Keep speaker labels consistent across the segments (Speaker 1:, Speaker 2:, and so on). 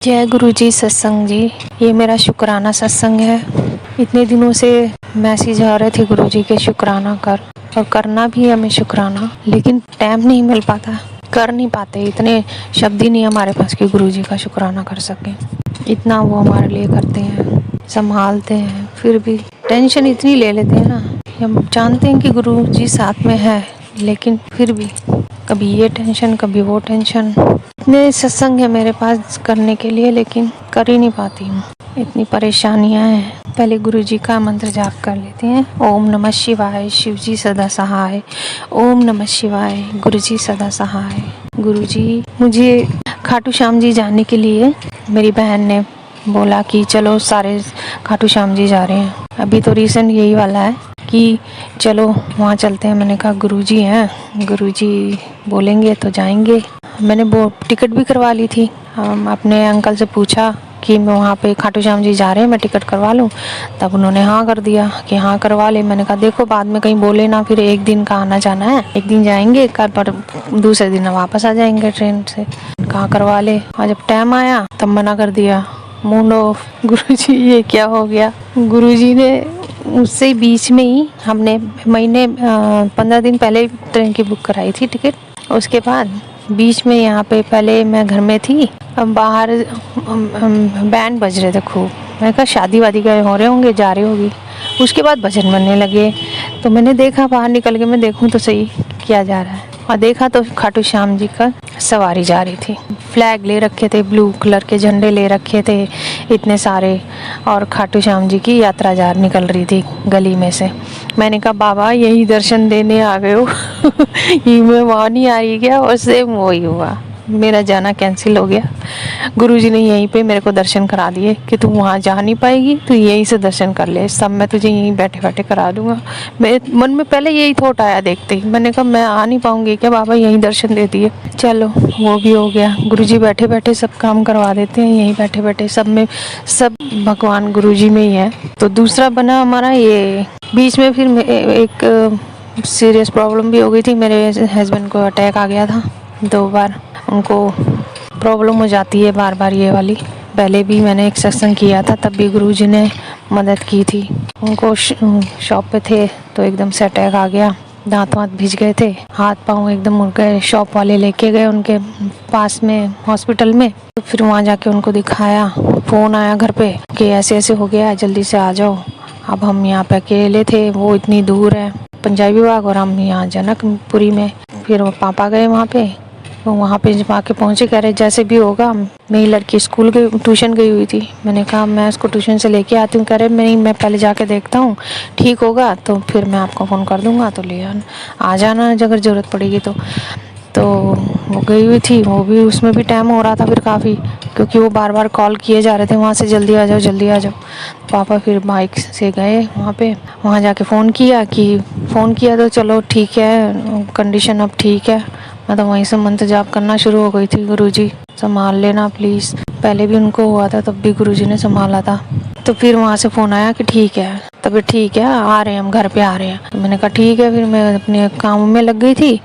Speaker 1: जय गुरु जी सत्संग जी। ये मेरा शुक्राना सत्संग है। इतने दिनों से मैसेज आ रहे थे गुरु जी के शुक्राना कर, और करना भी है हमें शुक्राना, लेकिन टाइम नहीं मिल पाता, कर नहीं पाते। इतने शब्द ही नहीं हमारे पास कि गुरु जी का शुक्राना कर सकें। इतना वो हमारे लिए करते हैं, संभालते हैं, फिर भी टेंशन इतनी ले लेते हैं ना। हम जानते हैं कि गुरु जी साथ में है, लेकिन फिर भी कभी ये टेंशन कभी वो टेंशन। इतने सत्संग है मेरे पास करने के लिए, लेकिन कर ही नहीं पाती हूँ। इतनी परेशानियां हैं। पहले गुरु जी का मंत्र जाप कर लेते हैं। ओम नमः शिवाय, शिव जी सदा सहाय। ओम नमः शिवाय, गुरु जी सदा सहाय। गुरु जी, मुझे खाटू श्याम जी जाने के लिए मेरी बहन ने बोला कि चलो सारे खाटू श्याम जी जा रहे हैं। अभी तो रिसेंट यही वाला है कि चलो वहाँ चलते हैं। मैंने कहा गुरुजी हैं, गुरुजी बोलेंगे तो जाएंगे। मैंने वो टिकट भी करवा ली थी। अपने अंकल से पूछा कि मैं वहाँ पे खाटू श्याम जी जा रहे हैं, मैं टिकट करवा लूँ। तब उन्होंने हाँ कर दिया कि हाँ करवा ले। मैंने कहा देखो बाद में कहीं बोले ना, फिर एक दिन का आना जाना है, एक दिन जाएंगे कल पर दूसरे दिन वापस आ जाएंगे ट्रेन से। कहाँ करवा ले। और जब टाइम आया तब मना कर दिया। Mood off. गुरुजी ये क्या हो गया। गुरुजी ने उससे बीच में ही हमने महीने 15 दिन पहले ट्रेन की बुक कराई थी टिकट। उसके बाद बीच में यहाँ पे पहले मैं घर में थी, बाहर बैंड बज रहे थे खूब। मैंने कहा शादी वादी गए हो रहे होंगे, जा रहे होगी। उसके बाद भजन बनने लगे तो मैंने देखा, बाहर निकल के मैं देखूं तो सही क्या जा रहा है। और देखा तो खाटू श्याम जी का सवारी जा रही थी। फ्लैग ले रखे थे, ब्लू कलर के झंडे ले रखे थे इतने सारे, और खाटू श्याम जी की यात्रा जा निकल रही थी गली में से। मैंने कहा बाबा यही दर्शन देने आ गए हो ये मैं वहाँ नहीं आ रही क्या। और सेम वही हुआ, मेरा जाना कैंसिल हो गया। गुरुजी ने यहीं पे मेरे को दर्शन करा दिए कि तू वहाँ जा नहीं पाएगी, तू यहीं से दर्शन कर ले, सब मैं तुझे यहीं बैठे बैठे करा दूंगा। मेरे मन में पहले यही थॉट आया देखते ही। मैंने कहा मैं आ नहीं पाऊंगी क्या, बाबा यहीं दर्शन दे दिए। चलो वो भी हो गया। गुरुजी बैठे बैठे सब काम करवा देते हैं, यहीं बैठे बैठे सब में सब भगवान गुरुजी में ही है। तो दूसरा बना हमारा ये, बीच में फिर एक सीरियस प्रॉब्लम भी हो गई थी। मेरे हस्बैंड को अटैक आ गया था 2 बार। उनको प्रॉब्लम हो जाती है बार बार ये वाली। पहले भी मैंने एक सत्संग किया था, तब भी गुरुजी ने मदद की थी। उनको शॉप पे थे तो एकदम से अटैक आ गया, दांत वांत भिज गए थे, हाथ पांव एकदम मुड़ गए। शॉप वाले लेके गए उनके पास में हॉस्पिटल में, तो फिर वहाँ जाके उनको दिखाया। फ़ोन आया घर पे कि ऐसे ऐसे हो गया, जल्दी से आ जाओ। अब हम यहाँ पे अकेले थे, वो इतनी दूर है पंजाबी बाग, और हम यहाँ जनकपुरी में। फिर वो पापा गए वहाँ पे, तो वहाँ पे जब आके पहुँचे कह रहे जैसे भी होगा। मेरी लड़की स्कूल गई, ट्यूशन गई हुई थी। मैंने कहा मैं उसको ट्यूशन से लेके आती हूँ। कह रहे मैं पहले जाके देखता हूँ, ठीक होगा तो फिर मैं आपको फ़ोन कर दूँगा, तो ले आ जाना अगर ज़रूरत पड़ेगी तो वो गई हुई थी। वो भी उसमें भी टाइम हो रहा था फिर काफ़ी, क्योंकि वो बार बार कॉल किए जा रहे थे वहाँ से, जल्दी आ जाओ जल्दी आ जाओ। पापा फिर बाइक से गए वहाँ पे, वहाँ जाके फ़ोन किया तो चलो ठीक है, कंडीशन अब ठीक है। मैं तो वहीं से मंत्र जाप करना शुरू हो गई थी, गुरुजी संभाल लेना प्लीज़। पहले भी उनको हुआ था तब भी गुरुजी ने संभाला था। तो फिर वहाँ से फ़ोन आया कि ठीक है, तभी ठीक है, आ रहे हैं हम, घर पे आ रहे हैं। तो मैंने कहा ठीक है। फिर मैं अपने काम में लग गई थी,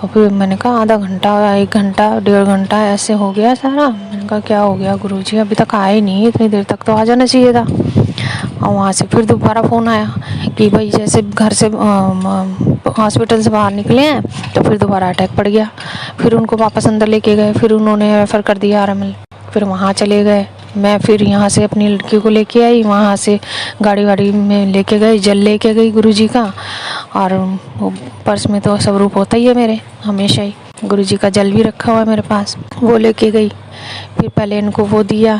Speaker 1: तो फिर मैंने कहा आधा घंटा 1 घंटा 1.5 घंटा ऐसे हो गया सारा। मैंने कहा क्या हो गया गुरुजी, अभी तक आए नहीं, इतनी देर तक तो आ जाना चाहिए था। और वहाँ से फिर दोबारा फ़ोन आया कि भाई जैसे घर से हॉस्पिटल से बाहर निकले हैं तो फिर दोबारा अटैक पड़ गया। फिर उनको वापस अंदर लेके गए, फिर उन्होंने रेफ़र कर दिया आरएमएल। फिर वहाँ चले गए। मैं फिर यहाँ से अपनी लड़की को लेके आई, वहाँ से गाड़ी वाड़ी में लेके गई, जल लेके गई गुरुजी का। और वो पर्स में तो स्वरूप होता ही है मेरे हमेशा ही, गुरुजी का जल भी रखा हुआ है मेरे पास, वो लेके गई। फिर पहले इनको वो दिया,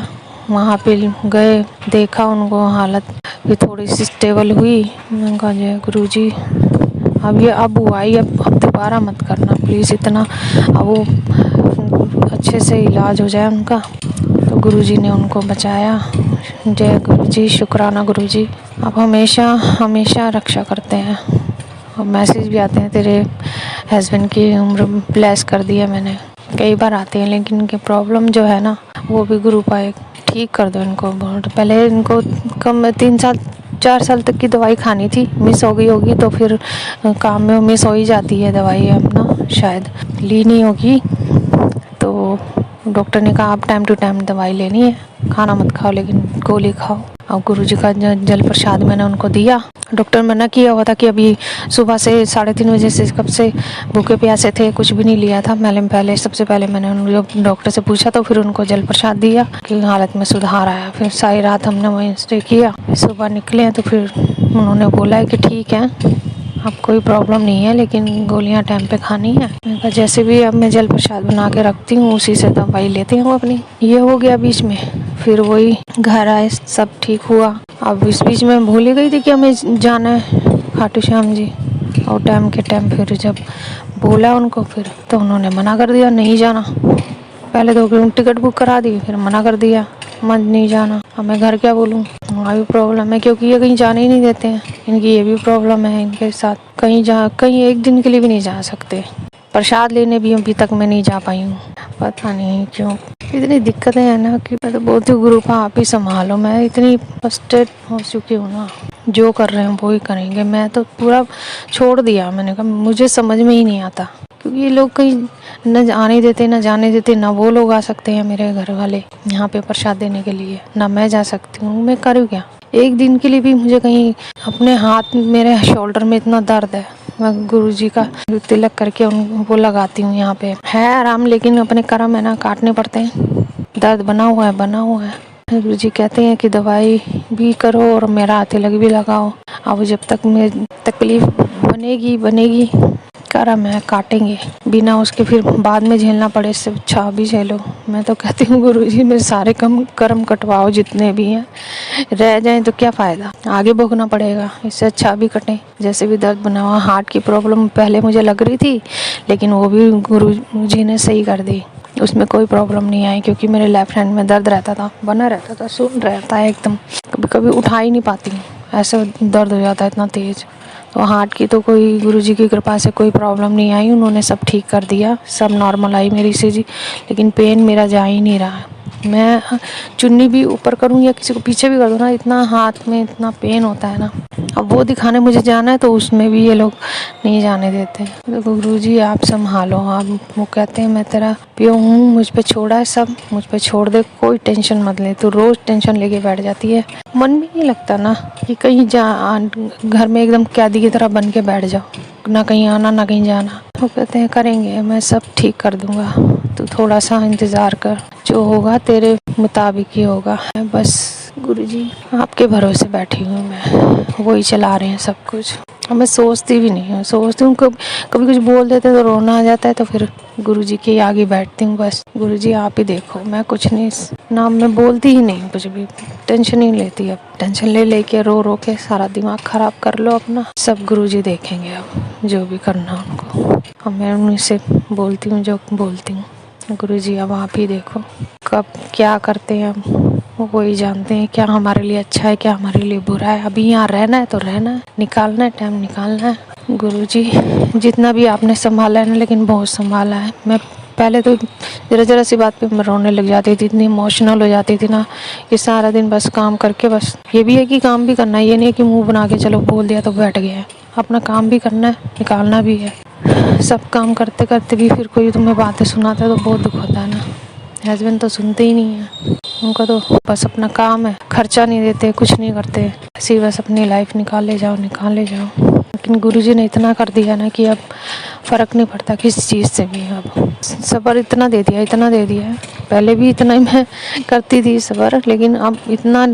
Speaker 1: वहाँ पे गए, देखा उनको हालत फिर थोड़ी सी स्टेबल हुई। मैंने कहा जय गुरुजी, अब हुआ ही, अब दोबारा मत करना प्लीज़ इतना, अब वो अच्छे से इलाज हो जाए उनका। तो गुरुजी ने उनको बचाया। जय गुरुजी, शुक्राना गुरुजी, आप हमेशा हमेशा रक्षा करते हैं। और मैसेज भी आते हैं तेरे हस्बैंड की उम्र ब्लेस कर दी है मैंने, कई बार आते हैं, लेकिन इनकी प्रॉब्लम जो है ना वो भी गुरु पाए ठीक कर दो इनको। बहुत पहले इनको कम 3-4 साल तक की दवाई खानी थी, मिस हो गई होगी, तो फिर काम में मिस हो ही जाती है दवाई, अब ना शायद ली नहीं होगी। तो डॉक्टर ने कहा आप टाइम टू टाइम दवाई लेनी है, खाना मत खाओ लेकिन गोली खाओ। और गुरुजी का जल प्रसाद मैंने उनको दिया। डॉक्टर मना किया हुआ था कि अभी सुबह से 3:30 बजे से कब से भूखे प्यासे थे, कुछ भी नहीं लिया था। पहले सबसे पहले मैंने उन डॉक्टर से पूछा तो फिर उनको जल प्रसाद दिया कि हालत में सुधार आया। फिर सारी रात हमने वहीं स्टे किया। सुबह निकले हैं तो फिर उन्होंने बोला है कि ठीक है, अब कोई प्रॉब्लम नहीं है लेकिन गोलियां टाइम पे खानी है। मैंने कहा जैसे भी अब मैं जल प्रसाद बना के रखती हूँ उसी से दवाई लेती हूँ अपनी। ये हो गया बीच में, फिर वही घर आए, सब ठीक हुआ। अब इस बीच में भूल ही गई थी कि हमें जाना है खाटू श्याम जी। और टाइम के टाइम फिर जब बोला उनको फिर तो उन्होंने मना कर दिया, नहीं जाना। पहले तो टिकट बुक करा दी, फिर मना कर दिया, मन नहीं जाना। अब मैं घर क्या बोलूँ, वहाँ भी प्रॉब्लम है क्योंकि ये कहीं जाने ही नहीं देते हैं। इनकी ये भी प्रॉब्लम है, इनके साथ कहीं एक दिन के लिए भी नहीं जा सकते। प्रसाद लेने भी अभी तक मैं नहीं जा पाई हूँ, पता नहीं क्यों। इतनी दिक्कतें हैं ना कि मैं तो बोलती हूँ गुरु का आप ही संभालो। मैं इतनी फ्रस्ट्रेट हो चुकी हूँ ना, जो कर रहे हैं वो ही करेंगे। मैं तो पूरा छोड़ दिया, मैंने कहा मुझे समझ में ही नहीं आता क्योंकि ये लोग कहीं न आने देते न जाने देते, ना वो लोग आ सकते हैं मेरे घर वाले यहाँ पे प्रसाद देने के लिए, ना मैं जा सकती हूँ। मैं करूँ क्या? एक दिन के लिए भी मुझे कहीं अपने हाथ, मेरे शोल्डर में इतना दर्द है। मैं गुरुजी का तिलक करके वो लगाती हूँ, यहाँ पे है आराम, लेकिन अपने कर्म है ना, काटने पड़ते हैं। दर्द बना हुआ है। गुरुजी कहते हैं कि दवाई भी करो और मेरा तिलक भी लगाओ। अब जब तक मैं तकलीफ बनेगी कर्म है, काटेंगे बिना उसके, फिर बाद में झेलना पड़े इससे अच्छा भी झेलो। मैं तो कहती हूँ गुरुजी मेरे सारे कर्म कटवाओ, जितने भी हैं, रह जाएं तो क्या फ़ायदा, आगे भोगना पड़ेगा, इससे अच्छा भी कटें। जैसे भी दर्द बना हुआ, हार्ट की प्रॉब्लम पहले मुझे लग रही थी लेकिन वो भी गुरुजी ने सही कर दी, उसमें कोई प्रॉब्लम नहीं आई क्योंकि मेरे लेफ्ट हैंड में दर्द रहता था, बना रहता था, सुन रहता है एकदम, कभी कभी उठा ही नहीं पाती हूँ, ऐसा दर्द हो जाता है इतना तेज़। तो हार्ट की तो कोई गुरुजी की कृपा से कोई प्रॉब्लम नहीं आई, उन्होंने सब ठीक कर दिया, सब नॉर्मल आई मेरी ईसीजी। लेकिन पेन मेरा जा ही नहीं रहा। मैं चुन्नी भी ऊपर करूँ या किसी को पीछे भी कर दूँ ना, इतना हाथ में इतना पेन होता है ना। अब वो दिखाने मुझे जाना है तो उसमें भी ये लोग नहीं जाने देते। देखो गुरुजी आप संभालो, आप, वो कहते हैं मैं तेरा प्यो हूँ, मुझ पे छोड़ा है सब, मुझ पे छोड़ दे, कोई टेंशन मत ले। तो रोज़ टेंशन लेके बैठ जाती है, मन भी नहीं लगता ना कि कहीं घर में एकदम कैदी की तरह बन के बैठ जाओ, ना कहीं आना ना कहीं जाना। वो कहते हैं करेंगे, मैं सब ठीक कर दूंगा, तो थोड़ा सा इंतज़ार कर, जो होगा तेरे मुताबिक ही होगा। बस गुरुजी आपके भरोसे बैठी हूँ मैं, वही चला रहे हैं सब कुछ। और मैं सोचती भी नहीं हूँ, सोचती हूँ कभी कुछ बोल देते तो रोना आ जाता है, तो फिर गुरुजी के आगे बैठती हूँ, बस गुरुजी आप ही देखो, मैं कुछ नहीं ना, मैं बोलती ही नहीं कुछ भी, टेंशन नहीं लेती। अब टेंशन ले रो के सारा दिमाग ख़राब कर लो अपना, सब गुरुजी देखेंगे अब जो भी करना उनको। और मैं उनसे बोलती हूँ जो बोलती हूँ, गुरुजी अब आप ही देखो, कब क्या करते हैं वो ही जानते हैं, क्या हमारे लिए अच्छा है क्या हमारे लिए बुरा है। अभी यहाँ रहना है तो रहना है, निकालना है टाइम निकालना है। गुरुजी जितना भी आपने संभाला है ना, लेकिन बहुत संभाला है। मैं पहले तो ज़रा सी बात पे मैं रोने लग जाती थी, इतनी इमोशनल हो जाती थी ना कि सारा दिन बस काम करके, बस ये भी है कि काम भी करना है, ये नहीं है कि मुंह बना के चलो बोल दिया तो बैठ गया है, अपना काम भी करना है, निकालना भी है। सब काम करते करते भी फिर कोई तुम्हें बातें सुनाता है तो बहुत दुख होता है ना। हस्बैंड तो सुनते ही नहीं है, उनका तो बस अपना काम है, खर्चा नहीं देते, कुछ नहीं करते, ऐसी बस अपनी लाइफ निकाल ले जाओ। लेकिन गुरुजी ने इतना कर दिया ना कि अब फ़र्क नहीं पड़ता किसी चीज़ से भी। अब सब्र इतना दे दिया है, पहले भी इतना ही मैं करती थी सब्र, लेकिन अब इतना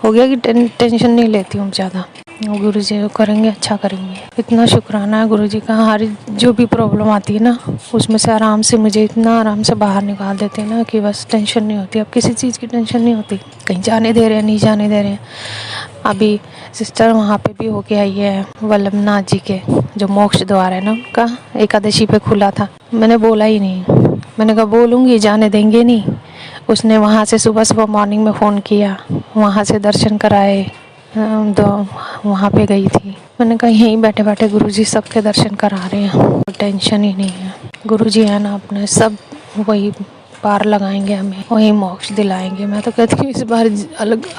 Speaker 1: हो गया कि टेंशन नहीं लेती हूँ ज़्यादा। गुरुजी करेंगे, अच्छा करेंगे। इतना शुक्राना है गुरुजी का, हर जो भी प्रॉब्लम आती है ना उसमें से आराम से मुझे इतना आराम से बाहर निकाल देते हैं ना कि बस टेंशन नहीं होती, अब किसी चीज़ की टेंशन नहीं होती, कहीं जाने दे रहे हैं नहीं जाने दे रहे हैं। अभी सिस्टर वहाँ पे भी होके आई है, वल्लभनाथ जी के जो मोक्ष द्वार है ना, उनका एकादशी पे खुला था। मैंने बोला ही नहीं, मैंने कहा बोलूँगी जाने देंगे नहीं। उसने वहाँ से सुबह मॉर्निंग में फ़ोन किया, वहाँ से दर्शन कराए, वहाँ पे गई थी। मैंने कहा यहीं बैठे बैठे गुरुजी सबके दर्शन करा रहे हैं, टेंशन ही नहीं है। गुरुजी है ना अपने, सब वही पार लगाएंगे, हमें वही मोक्ष दिलाएंगे। मैं तो कहती हूँ इस बार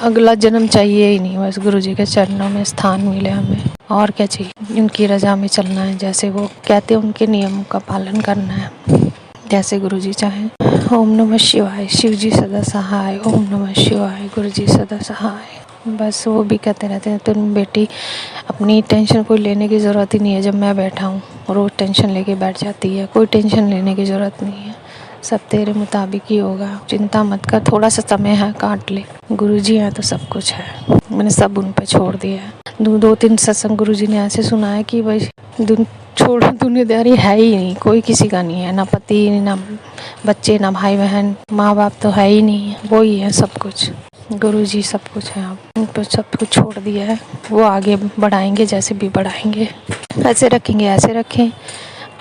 Speaker 1: अगला जन्म चाहिए ही नहीं, बस गुरुजी के चरणों में स्थान मिले हमें, और क्या चाहिए। उनकी रजा में चलना है, जैसे वो कहते हैं उनके नियमों का पालन करना है। जैसे गुरुजी चाहें। ओम नमः शिवाय, शिव जी सदा सहाय। ओम नमः शिवाय, गुरुजी सदा सहाय। बस वो भी कहते रहते हैं तुम बेटी अपनी टेंशन कोई लेने की ज़रूरत ही नहीं है। जब मैं बैठा हूँ रोज़ टेंशन लेके बैठ जाती है, कोई टेंशन लेने की ज़रूरत नहीं है, सब तेरे मुताबिक ही होगा, चिंता मत कर, थोड़ा सा समय है काट ले, गुरुजी हैं तो सब कुछ है। मैंने सब उन पे छोड़ दिया है। दो तीन सत्संग गुरुजी ने ऐसे सुनाया कि भाई छोड़, दुनियादारी है ही नहीं, कोई किसी का नहीं है, ना पति ना बच्चे ना भाई बहन, माँ बाप तो है ही नहीं, वो ही है सब कुछ, गुरुजी सब कुछ है। आप उन पर सब कुछ छोड़ दिया है, वो आगे बढ़ाएंगे, जैसे भी बढ़ाएंगे, ऐसे रखेंगे ऐसे रखें,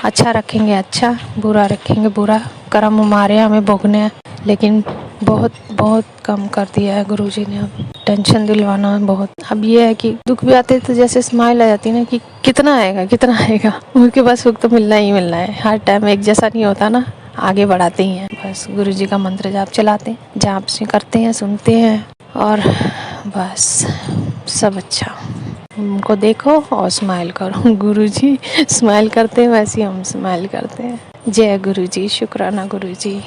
Speaker 1: अच्छा रखेंगे अच्छा, बुरा रखेंगे बुरा। कर्म हमारे हमें भोगने हैं, लेकिन बहुत बहुत कम कर दिया है गुरुजी ने। अब टेंशन दिलवाना बहुत। अब ये है कि दुख भी आते तो जैसे स्माइल आ जाती है ना कि कितना आएगा कितना आएगा, उनके पास वक्त तो मिलना ही मिलना है, हर टाइम एक जैसा नहीं होता ना, आगे बढ़ाते ही हैं। बस गुरुजी का मंत्र जाप चलाते हैं, जाप से करते हैं, सुनते हैं, और बस सब अच्छा। उनको देखो और स्माइल करो, गुरुजी स्माइल करते हैं वैसे हम स्माइल करते हैं। जय गुरुजी, शुक्राना गुरुजी,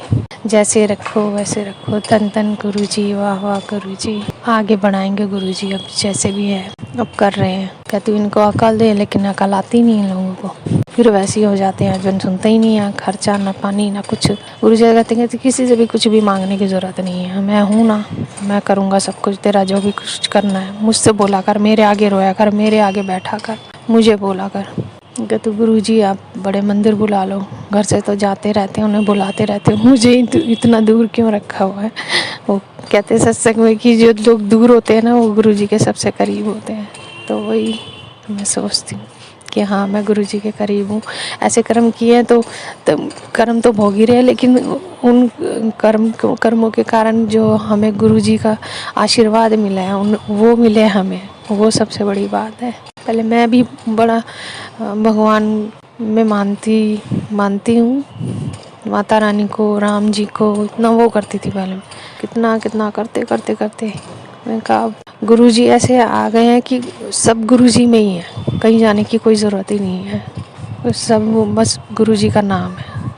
Speaker 1: जैसे रखो वैसे रखो, तन तन गुरुजी, वाह वाह गुरुजी, आगे बढ़ाएंगे गुरुजी। अब जैसे भी है अब कर रहे हैं, कहती इनको अकल दे, लेकिन अकल आती नहीं इन लोगों को, फिर वैसे ही हो जाते हैं, हस्बैंड सुनते ही नहीं है, खर्चा ना पानी ना कुछ। गुरुजी कहते हैं कि किसी से भी कुछ भी मांगने की ज़रूरत नहीं है, मैं हूँ ना, मैं करूँगा सब कुछ, तेरा जो भी कुछ करना है मुझसे बोला कर, मेरे आगे रोया कर, मेरे आगे बैठा कर, मुझे बोला कर। कहते गुरुजी आप बड़े मंदिर बुला लो, घर से तो जाते रहते हैं, उन्हें बुलाते रहते हो, मुझे इतना दूर क्यों रखा हुआ है। वो कहते सत्संग में कि जो लोग दूर होते हैं ना वो गुरुजी के सबसे करीब होते हैं। तो वही मैं सोचती हूँ कि हाँ मैं गुरुजी के करीब हूँ। ऐसे कर्म किए हैं तो कर्म तो भोग ही रहे, लेकिन उन कर्मों के कारण जो हमें गुरुजी का आशीर्वाद मिला है वो मिले हमें, वो सबसे बड़ी बात है। पहले मैं भी बड़ा भगवान में मानती हूँ, माता रानी को, राम जी को, इतना वो करती थी पहले, कितना कितना करते करते करते मैं कहा गुरुजी ऐसे आ गए हैं कि सब गुरुजी में ही है, कहीं जाने की कोई ज़रूरत ही नहीं है, सब बस गुरुजी का नाम है।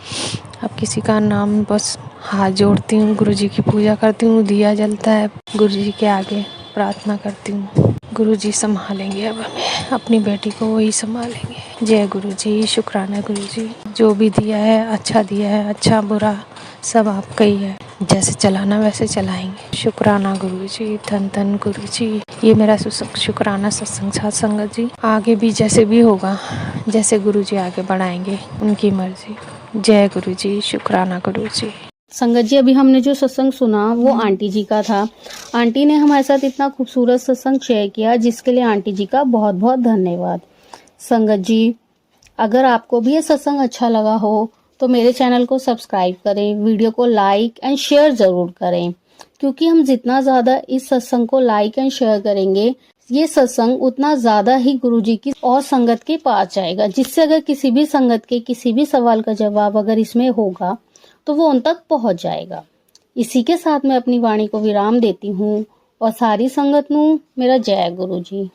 Speaker 1: अब किसी का नाम बस हाथ जोड़ती हूँ, गुरुजी की पूजा करती हूँ, दिया जलता है, गुरुजी के आगे प्रार्थना करती हूँ, गुरुजी संभालेंगे अब हमें, अपनी बेटी को वही संभालेंगे। जय गुरुजी, शुक्राना गुरुजी, जो भी दिया है अच्छा दिया है, अच्छा बुरा सब आपका ही है, जैसे चलाना वैसे चलाएंगे। शुक्राना गुरुजी, धन धन गुरुजी। ये मेरा शुक्राना सत्संग साथ संगत जी, आगे भी जैसे भी होगा, जैसे गुरुजी आगे बढ़ाएंगे उनकी मर्जी। जय गुरुजी, शुक्राना गुरुजी।
Speaker 2: संगत जी, अभी हमने जो सत्संग सुना वो आंटी जी का था। आंटी ने हमारे साथ इतना खूबसूरत सत्संग शेयर किया, जिसके लिए आंटी जी का बहुत बहुत धन्यवाद। संगत जी, अगर आपको भी ये सत्संग अच्छा लगा हो तो मेरे चैनल को सब्सक्राइब करें, वीडियो को लाइक एंड शेयर जरूर करें, क्योंकि हम जितना ज्यादा इस सत्संग को लाइक एंड शेयर करेंगे, ये सत्संग उतना ज्यादा ही गुरुजी की और संगत के पास जाएगा, जिससे अगर किसी भी संगत के किसी भी सवाल का जवाब अगर इसमें होगा तो वो उन तक पहुंच जाएगा। इसी के साथ मैं अपनी वाणी को विराम देती हूँ और सारी संगत नू मेरा जय गुरु जी।